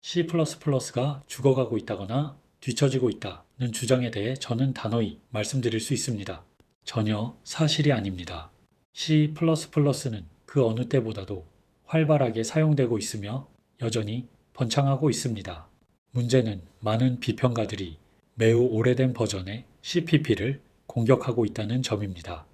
C++가 죽어가고 있다거나 뒤처지고 있다는 주장에 대해 저는 단호히 말씀드릴 수 있습니다. 전혀 사실이 아닙니다. C++는 그 어느 때보다도 활발하게 사용되고 있으며 여전히 번창하고 있습니다. 문제는 많은 비평가들이 매우 오래된 버전의 CPP를 공격하고 있다는 점입니다.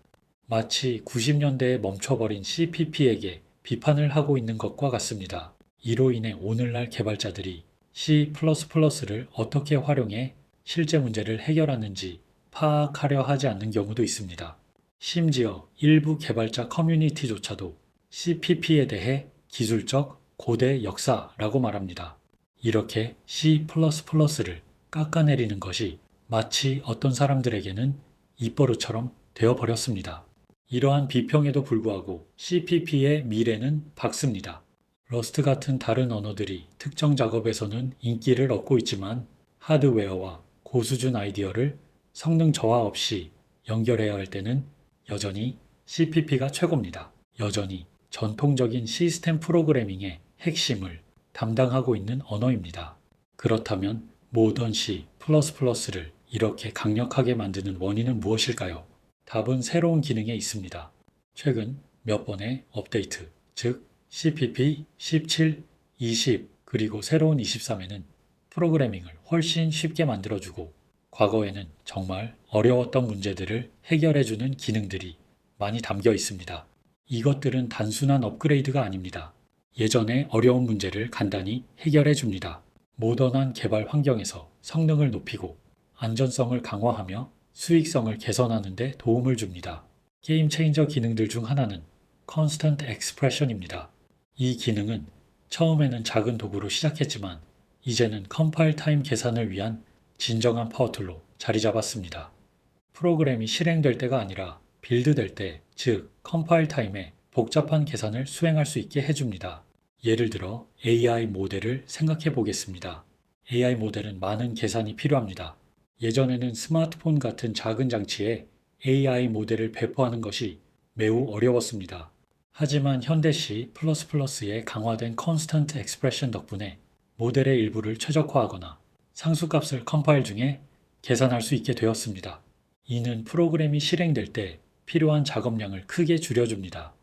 마치 90년대에 멈춰버린 CPP에게 비판을 하고 있는 것과 같습니다. 이로 인해 오늘날 개발자들이 C++를 어떻게 활용해 실제 문제를 해결하는지 파악하려 하지 않는 경우도 있습니다. 심지어 일부 개발자 커뮤니티조차도 CPP에 대해 기술적 고대 역사라고 말합니다. 이렇게 C++를 깎아내리는 것이 마치 어떤 사람들에게는 입버릇처럼 되어버렸습니다. 이러한 비평에도 불구하고 CPP의 미래는 밝습니다. 러스트 같은 다른 언어들이 특정 작업에서는 인기를 얻고 있지만 하드웨어와 고수준 아이디어를 성능 저하 없이 연결해야 할 때는 여전히 CPP가 최고입니다. 여전히 전통적인 시스템 프로그래밍의 핵심을 담당하고 있는 언어입니다. 그렇다면 모던 C++를 이렇게 강력하게 만드는 원인은 무엇일까요? 답은 새로운 기능에 있습니다. 최근 몇 번의 업데이트, 즉 CPP 17, 20, 그리고 새로운 23에는 프로그래밍을 훨씬 쉽게 만들어주고 과거에는 정말 어려웠던 문제들을 해결해주는 기능들이 많이 담겨 있습니다. 이것들은 단순한 업그레이드가 아닙니다. 예전에 어려운 문제를 간단히 해결해 줍니다. 모던한 개발 환경에서 성능을 높이고 안전성을 강화하며 수익성을 개선하는 데 도움을 줍니다. 게임 체인저 기능들 중 하나는 Constant Expression입니다. 이 기능은 처음에는 작은 도구로 시작했지만 이제는 컴파일 타임 계산을 위한 진정한 파워툴로 자리 잡았습니다. 프로그램이 실행될 때가 아니라 빌드될 때, 즉 컴파일 타임에 복잡한 계산을 수행할 수 있게 해줍니다. 예를 들어 AI 모델을 생각해 보겠습니다. AI 모델은 많은 계산이 필요합니다. 예전에는 스마트폰 같은 작은 장치에 AI 모델을 배포하는 것이 매우 어려웠습니다. 하지만 현대 C++의 강화된 Constant Expression 덕분에 모델의 일부를 최적화하거나 상수값을 컴파일 중에 계산할 수 있게 되었습니다. 이는 프로그램이 실행될 때 필요한 작업량을 크게 줄여줍니다.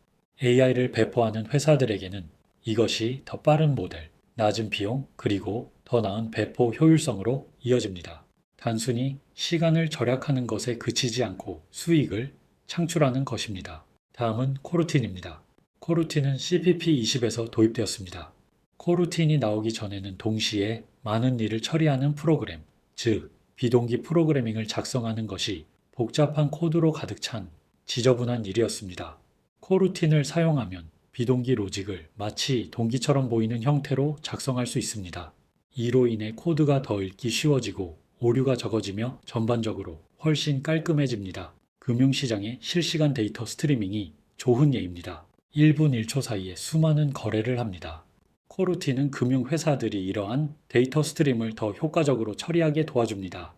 AI를 배포하는 회사들에게는 이것이 더 빠른 모델, 낮은 비용, 그리고 더 나은 배포 효율성으로 이어집니다. 단순히 시간을 절약하는 것에 그치지 않고 수익을 창출하는 것입니다. 다음은 코루틴입니다. 코루틴은 CPP20에서 도입되었습니다. 코루틴이 나오기 전에는 동시에 많은 일을 처리하는 프로그램, 즉 비동기 프로그래밍을 작성하는 것이 복잡한 코드로 가득 찬 지저분한 일이었습니다. 코루틴을 사용하면 비동기 로직을 마치 동기처럼 보이는 형태로 작성할 수 있습니다. 이로 인해 코드가 더 읽기 쉬워지고 오류가 적어지며 전반적으로 훨씬 깔끔해집니다. 금융시장의 실시간 데이터 스트리밍이 좋은 예입니다. 1분 1초 사이에 수많은 거래를 합니다. 코루틴은 금융회사들이 이러한 데이터 스트림을 더 효과적으로 처리하게 도와줍니다.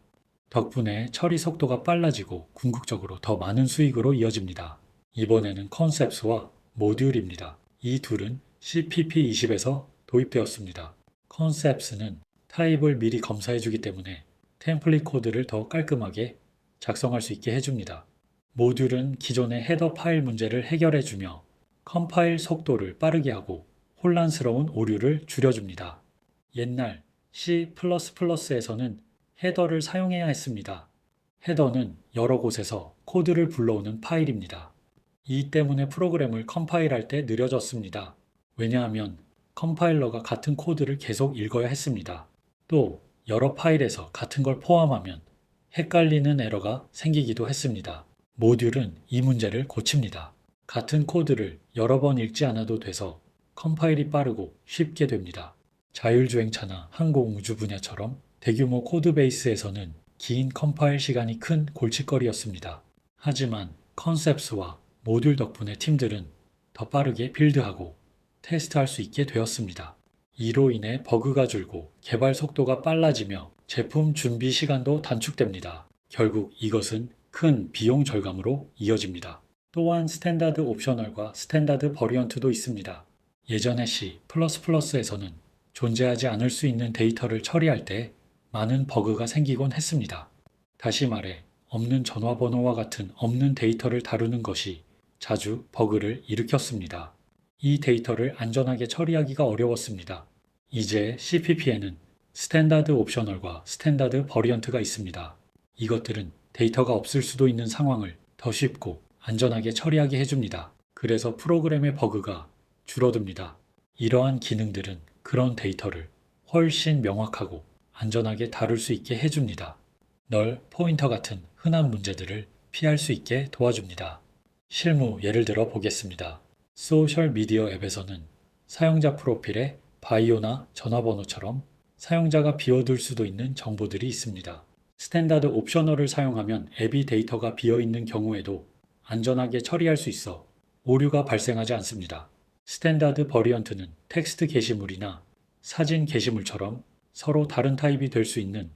덕분에 처리 속도가 빨라지고 궁극적으로 더 많은 수익으로 이어집니다. 이번에는 컨셉스와 모듈입니다. 이 둘은 CPP20에서 도입되었습니다. 컨셉스는 타입을 미리 검사해주기 때문에 템플릿 코드를 더 깔끔하게 작성할 수 있게 해줍니다. 모듈은 기존의 헤더 파일 문제를 해결해주며 컴파일 속도를 빠르게 하고 혼란스러운 오류를 줄여줍니다. 옛날 C++에서는 헤더를 사용해야 했습니다. 헤더는 여러 곳에서 코드를 불러오는 파일입니다. 이 때문에 프로그램을 컴파일할 때 느려졌습니다. 왜냐하면 컴파일러가 같은 코드를 계속 읽어야 했습니다. 또 여러 파일에서 같은 걸 포함하면 헷갈리는 에러가 생기기도 했습니다. 모듈은 이 문제를 고칩니다. 같은 코드를 여러 번 읽지 않아도 돼서 컴파일이 빠르고 쉽게 됩니다. 자율주행차나 항공우주 분야처럼 대규모 코드베이스에서는 긴 컴파일 시간이 큰 골칫거리였습니다. 하지만 컨셉스와 모듈 덕분에 팀들은 더 빠르게 빌드하고 테스트할 수 있게 되었습니다. 이로 인해 버그가 줄고 개발 속도가 빨라지며 제품 준비 시간도 단축됩니다. 결국 이것은 큰 비용 절감으로 이어집니다. 또한 스탠다드 옵셔널과 스탠다드 버리언트도 있습니다. 예전의 C++에서는 존재하지 않을 수 있는 데이터를 처리할 때 많은 버그가 생기곤 했습니다. 다시 말해, 없는 전화번호와 같은 없는 데이터를 다루는 것이 자주 버그를 일으켰습니다. 이 데이터를 안전하게 처리하기가 어려웠습니다. 이제 CPP에는 스탠다드 옵셔널과 스탠다드 버리언트가 있습니다. 이것들은 데이터가 없을 수도 있는 상황을 더 쉽고 안전하게 처리하게 해줍니다. 그래서 프로그램의 버그가 줄어듭니다. 이러한 기능들은 그런 데이터를 훨씬 명확하고 안전하게 다룰 수 있게 해줍니다. 널 포인터 같은 흔한 문제들을 피할 수 있게 도와줍니다. 실무 예를 들어 보겠습니다. 소셜미디어 앱에서는 사용자 프로필에 바이오나 전화번호처럼 사용자가 비워둘 수도 있는 정보들이 있습니다. 스탠다드 옵셔널을 사용하면 앱이 데이터가 비어있는 경우에도 안전하게 처리할 수 있어 오류가 발생하지 않습니다. 스탠다드 버리언트는 텍스트 게시물이나 사진 게시물처럼 서로 다른 타입이 될 수 있는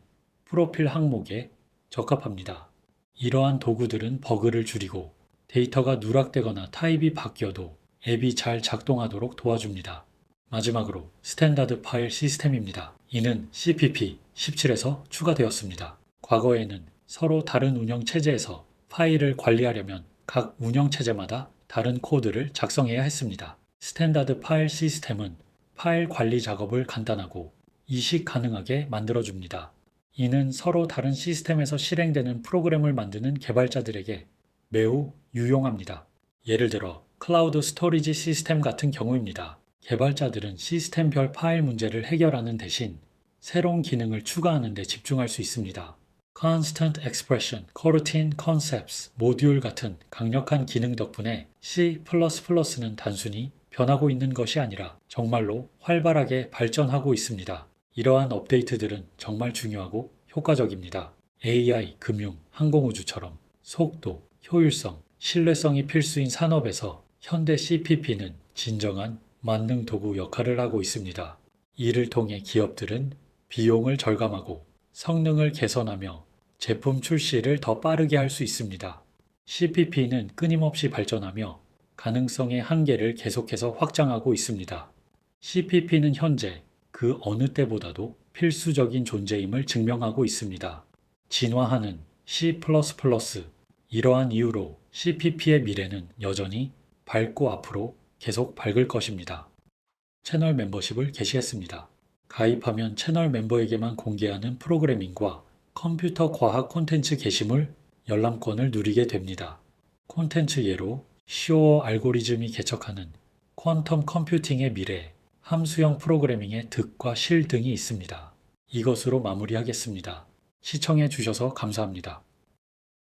프로필 항목에 적합합니다. 이러한 도구들은 버그를 줄이고 데이터가 누락되거나 타입이 바뀌어도 앱이 잘 작동하도록 도와줍니다. 마지막으로 스탠다드 파일 시스템입니다. 이는 CPP 17에서 추가되었습니다. 과거에는 서로 다른 운영체제에서 파일을 관리하려면 각 운영체제마다 다른 코드를 작성해야 했습니다. 스탠다드 파일 시스템은 파일 관리 작업을 간단하고 이식 가능하게 만들어줍니다. 이는 서로 다른 시스템에서 실행되는 프로그램을 만드는 개발자들에게 매우 유용합니다. 예를 들어 클라우드 스토리지 시스템 같은 경우입니다. 개발자들은 시스템별 파일 문제를 해결하는 대신 새로운 기능을 추가하는 데 집중할 수 있습니다. Constant Expression, Coroutine Concepts, 모듈 같은 강력한 기능 덕분에 C++는 단순히 변하고 있는 것이 아니라 정말로 활발하게 발전하고 있습니다. 이러한 업데이트들은 정말 중요하고 효과적입니다. AI, 금융, 항공우주처럼 속도, 효율성, 신뢰성이 필수인 산업에서 현대 CPP는 진정한 만능 도구 역할을 하고 있습니다. 이를 통해 기업들은 비용을 절감하고 성능을 개선하며 제품 출시를 더 빠르게 할 수 있습니다. CPP는 끊임없이 발전하며 가능성의 한계를 계속해서 확장하고 있습니다. CPP는 현재 그 어느 때보다도 필수적인 존재임을 증명하고 있습니다. 진화하는 C++. 이러한 이유로 CPP의 미래는 여전히 밝고 앞으로 계속 밝을 것입니다. 채널 멤버십을 개시했습니다. 가입하면 채널 멤버에게만 공개하는 프로그래밍과 컴퓨터 과학 콘텐츠 게시물 열람권을 누리게 됩니다. 콘텐츠 예로 쇼어 알고리즘이 개척하는 퀀텀 컴퓨팅의 미래, 함수형 프로그래밍의 득과 실 등이 있습니다. 이것으로 마무리하겠습니다. 시청해 주셔서 감사합니다.